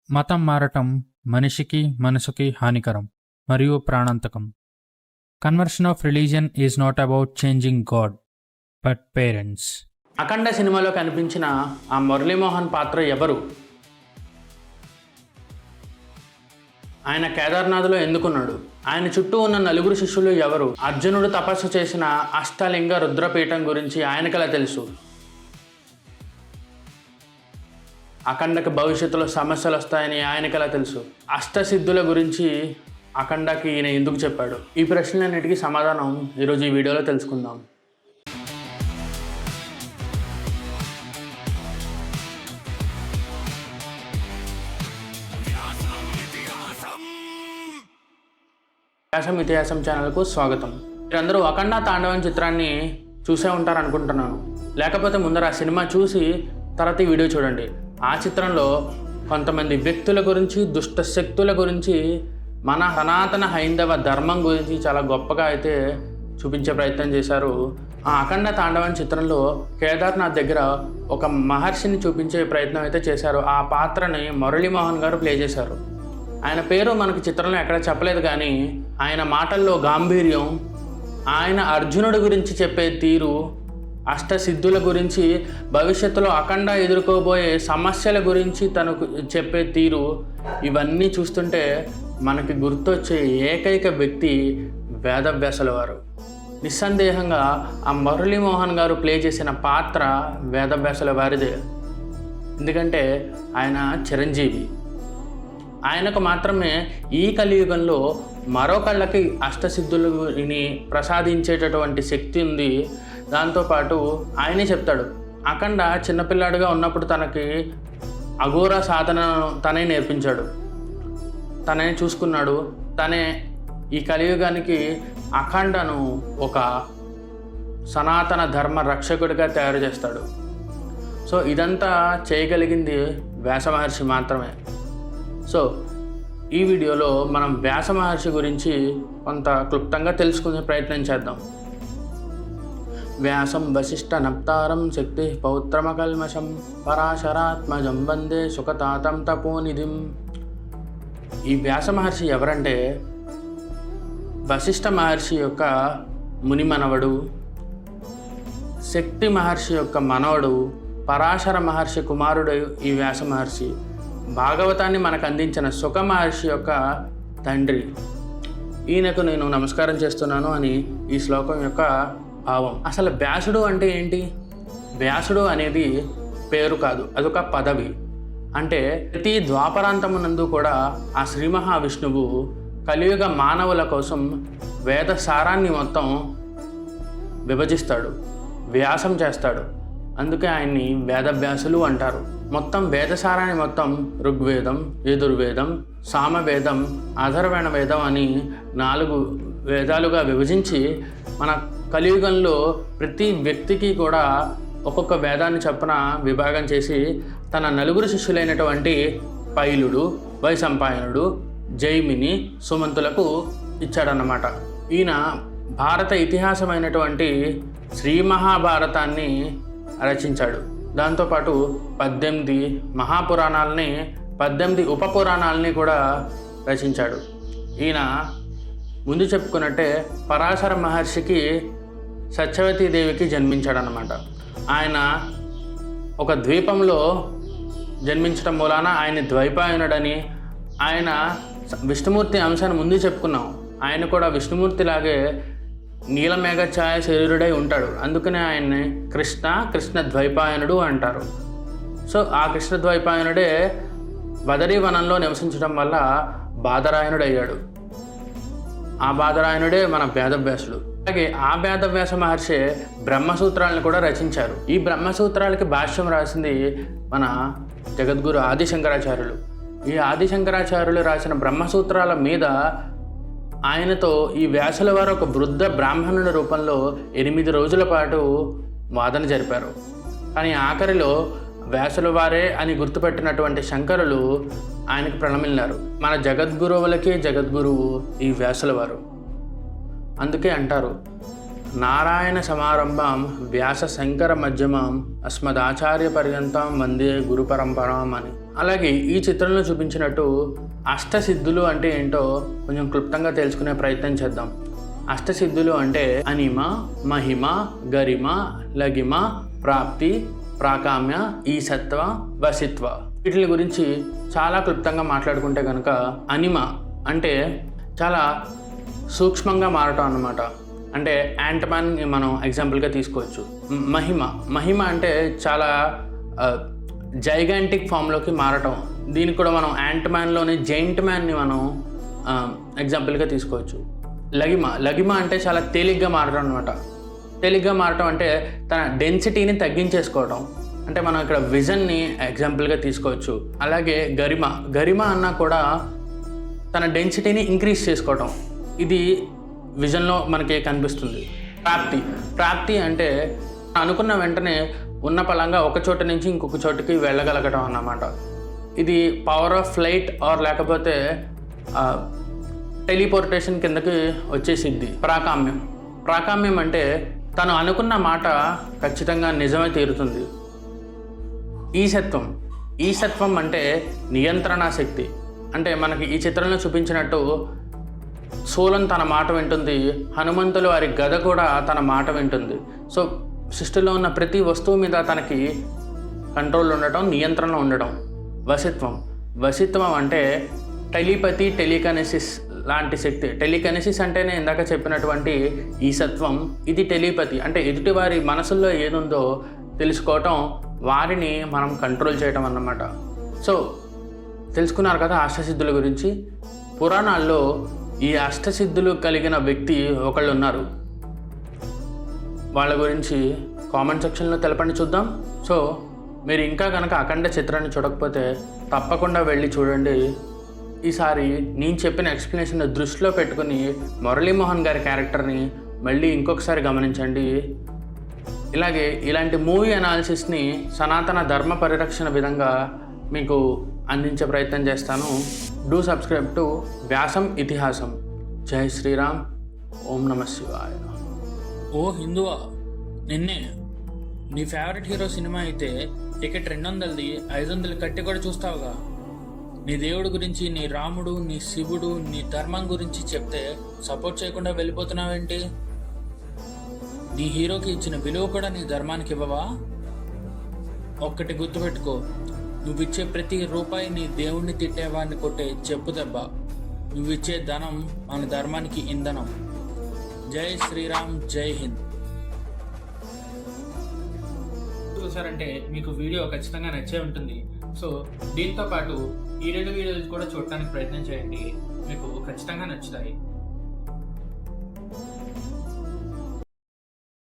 మతం మారటం మనిషికి మనసుకి హానికరం మరియు ప్రాణాంతకం. Conversion of religion is not about changing God but parents. Akhanda సినిమాలో కనిపించిన ఆ మురళీమోహన్ పాత్ర ఎవరు? ఆయన కేదార్నాథ్లో ఎందుకున్నాడు? ఆయన చుట్టూ ఉన్న నలుగురు శిష్యులు ఎవరు? అర్జునుడు తపస్సు చేసిన అష్టలింగ రుద్రపీఠం గురించి ఆయనకెలా తెలుసు? అఖండకి భవిష్యత్తులో సమస్యలు వస్తాయని ఆయనకెలా తెలుసు? అష్టసిద్ధుల గురించి అఖండకి ఈయన ఎందుకు చెప్పాడు? ఈ ప్రశ్నలన్నిటికీ సమాధానం ఈరోజు ఈ వీడియోలో తెలుసుకుందాం. వ్యాసం ఇతిహాసం ఛానల్కు స్వాగతం. మీరందరూ అఖండ తాండవం చిత్రాన్ని చూసే ఉంటారు అనుకుంటున్నాను. లేకపోతే ముందర ఆ సినిమా చూసి తర్వాత ఈ వీడియో చూడండి. ఆ చిత్రంలో కొంతమంది వ్యక్తుల గురించి, దుష్ట శక్తుల గురించి, మన సనాతన హైందవ ధర్మం గురించి చాలా గొప్పగా అయితే చూపించే ప్రయత్నం చేశారు. ఆ అఖండ తాండవం చిత్రంలో కేదార్నాథ్ దగ్గర ఒక మహర్షిని చూపించే ప్రయత్నం అయితే చేశారు. ఆ పాత్రని మురళీమోహన్ గారు ప్లే చేశారు. ఆయన పేరు మనకి చిత్రంలో ఎక్కడ చెప్పలేదు, కానీ ఆయన మాటల్లో గాంభీర్యం, ఆయన అర్జునుడి గురించి చెప్పే తీరు, అష్టసిద్ధుల గురించి, భవిష్యత్తులో అఖండ ఎదుర్కోబోయే సమస్యల గురించి తనకు చెప్పే తీరు, ఇవన్నీ చూస్తుంటే మనకి గుర్తొచ్చే ఏకైక వ్యక్తి వేదవ్యాసుల వారు. నిస్సందేహంగా ఆ మురళీమోహన్ గారు ప్లే చేసిన పాత్ర వేదవ్యాసుల వారిదే. ఎందుకంటే ఆయన చిరంజీవి. ఆయనకు మాత్రమే ఈ కలియుగంలో మరొకళ్ళకి అష్టసిద్ధులని ప్రసాదించేటటువంటి శక్తి ఉంది. దాంతోపాటు ఆయనే చెప్తాడు, అఖండ చిన్నపిల్లాడిగా ఉన్నప్పుడు తనకి అఘోర సాధనను తనే నేర్పించాడు, తనే చూసుకున్నాడు. తనే ఈ కలియుగానికి అఖండను ఒక సనాతన ధర్మ రక్షకుడిగా తయారు చేస్తాడు. సో ఇదంతా చేయగలిగింది వ్యాస మహర్షి మాత్రమే. సో ఈ వీడియోలో మనం వ్యాస మహర్షి గురించి కొంత క్లుప్తంగా తెలుసుకునే ప్రయత్నం చేద్దాం. వ్యాసం వశిష్ఠ నప్తారం శక్తి పౌత్రమకల్మషం పరాశరాత్మజం వందే సుఖతాతం తపోనిధిం. ఈ వ్యాస మహర్షి ఎవరంటే వశిష్ఠ మహర్షి యొక్క ముని మనవడు, శక్తి మహర్షి యొక్క మనవడు, పరాశర మహర్షి కుమారుడు ఈ వ్యాస మహర్షి. భాగవతాన్ని మనకు అందించిన సుఖ మహర్షి యొక్క తండ్రి. ఈయనకు నేను నమస్కారం చేస్తున్నాను అని ఈ శ్లోకం యొక్క భావం. అసలు వ్యాసుడు అంటే ఏంటి? వ్యాసుడు అనేది పేరు కాదు, అదొక పదవి. అంటే ప్రతి ద్వాపరాంతమునందు కూడా ఆ శ్రీ మహావిష్ణువు కలియుగ మానవుల కోసం వేద సారాన్ని మొత్తం విభజిస్తాడు, వ్యాసం చేస్తాడు. అందుకే ఆయన్ని వేదవ్యాసులు అంటారు. మొత్తం వేదసారాన్ని మొత్తం ఋగ్వేదం, యజుర్వేదం, సామవేదం, అథర్వణ వేదం అని 4 వేదాలుగా విభజించి మన కలియుగంలో ప్రతి వ్యక్తికి కూడా ఒక్కొక్క వేదాన్ని చొప్పున విభాగం చేసి తన నలుగురు శిష్యులైనటువంటి పైలుడు, వైశంపాయనుడు, జైమిని, సుమంతులకు ఇచ్చాడన్నమాట. ఈయన భారత ఇతిహాసమైనటువంటి శ్రీ మహాభారతాన్ని రచించాడు. దాంతోపాటు 18 మహాపురాణాలని, 18 ఉపపురాణాలని కూడా రచించాడు. ఈయన ముందు చెప్పుకున్నట్టే పరాశర మహర్షికి సత్యవతీదేవికి జన్మించాడనమాట. ఆయన ఒక ద్వీపంలో జన్మించడం మూలాన ఆయన ద్వైపాయనుడని, ఆయన విష్ణుమూర్తి అంశాన్ని ముందు చెప్పుకున్నాం. ఆయన కూడా విష్ణుమూర్తిలాగే నీలమేఘ ఛాయ శరీరుడై ఉంటాడు. అందుకనే ఆయన్ని కృష్ణ ద్వైపాయనుడు అంటారు. సో ఆ కృష్ణ ద్వైపాయనుడే బదరీ వనంలో నివసించడం వల్ల బాదరాయనుడు అయ్యాడు. ఆ బాదరాయనుడే మన వేదవ్యాసుడు. అలాగే ఆ వేదవ్యాస మహర్షి బ్రహ్మసూత్రాలను కూడా రచించారు. ఈ బ్రహ్మసూత్రాలకి భాష్యం రాసింది మన జగద్గురు ఆదిశంకరాచార్యులు. ఈ ఆదిశంకరాచార్యులు రాసిన బ్రహ్మసూత్రాల మీద ఆయనతో ఈ వ్యాసుల వారు ఒక వృద్ధ బ్రాహ్మణుడి రూపంలో 8 రోజుల పాటు వాదన జరిపారు. కానీ ఆఖరిలో వ్యాసుల వారే అని గుర్తుపెట్టినటువంటి శంకరులు ఆయనకు ప్రణమిల్లారు. మన జగద్గురువులకే జగద్గురువు ఈ వ్యాసుల వారు. అందుకే అంటారు, నారాయణ సమారంభం వ్యాస శంకర మధ్యమం అస్మదాచార్య పర్యంతం వందే గురు పరంపరం అని. అలాగే ఈ చిత్రంలో చూపించినట్టు అష్టసిద్ధులు అంటే ఏంటో కొంచెం క్లుప్తంగా తెలుసుకునే ప్రయత్నం చేద్దాం. అష్టసిద్ధులు అంటే అనిమ, మహిమ, గరిమ, లగిమ, ప్రాప్తి, ప్రాకామ్య, ఈసత్వ, వసిత్వ. వీటి గురించి చాలా క్లుప్తంగా మాట్లాడుకుంటే కనుక అనిమ అంటే చాలా సూక్ష్మంగా మారటం అన్నమాట. అంటే యాంట్మ్యాన్ని మనం ఎగ్జాంపుల్గా తీసుకోవచ్చు. మహిమ అంటే చాలా జైగాంటిక్ ఫామ్లోకి మారటం. దీనికి కూడా మనం యాంట్మ్యాన్లోని జైంట్ మ్యాన్ని మనం ఎగ్జాంపుల్గా తీసుకోవచ్చు. లగిమ అంటే చాలా తేలిగ్గా మారటం అనమాట. తేలిగ్గా మారటం అంటే తన డెన్సిటీని తగ్గించేసుకోవటం. అంటే మనం ఇక్కడ విజన్ని ఎగ్జాంపుల్గా తీసుకోవచ్చు. అలాగే గరిమ అన్నా కూడా తన డెన్సిటీని ఇంక్రీజ్ చేసుకోవటం. ఇది విజన్లో మనకి కనిపిస్తుంది. ప్రాప్తి అంటే అనుకున్న వెంటనే ఉన్న పలంగా ఒక చోట నుంచి ఇంకొక చోటుకి వెళ్ళగలగటం అన్నమాట. ఇది పవర్ ఆఫ్ ఫ్లైట్ ఆర్ లేకపోతే టెలిపోర్టేషన్ కిందకి వచ్చేసిద్ది. ప్రాకామ్యం అంటే తను అనుకున్న మాట ఖచ్చితంగా నిజమే తీరుతుంది. ఈసత్వం అంటే నియంత్రణ శక్తి. అంటే మనకి ఈ చిత్రంలో చూపించినట్టు శూలం తన మాట వింటుంది, హనుమంతులు వారి గద కూడా తన మాట వింటుంది. సో సృష్టిలో ఉన్న ప్రతి వస్తువు మీద తనకి కంట్రోల్ ఉండటం, నియంత్రణ ఉండటం. వసిత్వం అంటే టెలిపతి, టెలికనెసిస్ లాంటి శక్తి. టెలికనెసిస్ అంటేనే ఇందాక చెప్పినటువంటి ఈసత్వం. ఇది టెలిపతి అంటే ఎదుటివారి మనసుల్లో ఏదుందో తెలుసుకోవటం, వారిని మనం కంట్రోల్ చేయటం అన్నమాట. సో తెలుసుకున్నారు కదా అష్టసిద్ధుల గురించి. పురాణాల్లో ఈ అష్టసిద్ధులు కలిగిన వ్యక్తి ఒకళ్ళు ఉన్నారు. వాళ్ళ గురించి కామెంట్ సెక్షన్లో తెలపండి, చూద్దాం. సో మీరు ఇంకా కనుక అఖండ చిత్రాన్ని చూడకపోతే తప్పకుండా వెళ్ళి చూడండి. ఈసారి నేను చెప్పిన ఎక్స్ప్లెనేషన్ దృష్టిలో పెట్టుకుని మురళీమోహన్ గారి క్యారెక్టర్ని మళ్ళీ ఇంకొకసారి గమనించండి. ఇలాంటి మూవీ అనాలిసిస్ని సనాతన ధర్మ పరిరక్షణ విధంగా మీకు అందించే ప్రయత్నం చేస్తాను. డూ సబ్స్క్రైబ్ టు వ్యాసం ఇతిహాసం. జై శ్రీరామ్. ఓం నమ శివాయ. ఓ హిందువా, నిన్నే నీ ఫేవరెట్ హీరో సినిమా అయితే టికెట్ 200ది 500 కట్టి కూడా చూస్తావుగా. నీ దేవుడి గురించి, నీ రాముడు, నీ శివుడు, నీ ధర్మం గురించి చెప్తే సపోర్ట్ చేయకుండా వెళ్ళిపోతున్నావేంటి? నీ హీరోకి ఇచ్చిన విలువ కూడా నీ ధర్మానికి ఇవ్వవా? ఒక్కటి గుర్తుపెట్టుకో, నువ్విచ్చే ప్రతి రూపాయి నీ దేవుణ్ణి తిట్టేవాడిని కొట్టే చెప్పు దెబ్బ. నువ్విచ్చే ధనం మన ధర్మానికి ఇంధనం. జై శ్రీరామ్, జై హింద్. చూసారంటే మీకు వీడియో ఖచ్చితంగా నచ్చే ఉంటుంది. సో దీంతో పాటు ఈ 2 వీడియోలు కూడా చూడటానికి ప్రయత్నం చేయండి, మీకు ఖచ్చితంగా నచ్చుతాయి.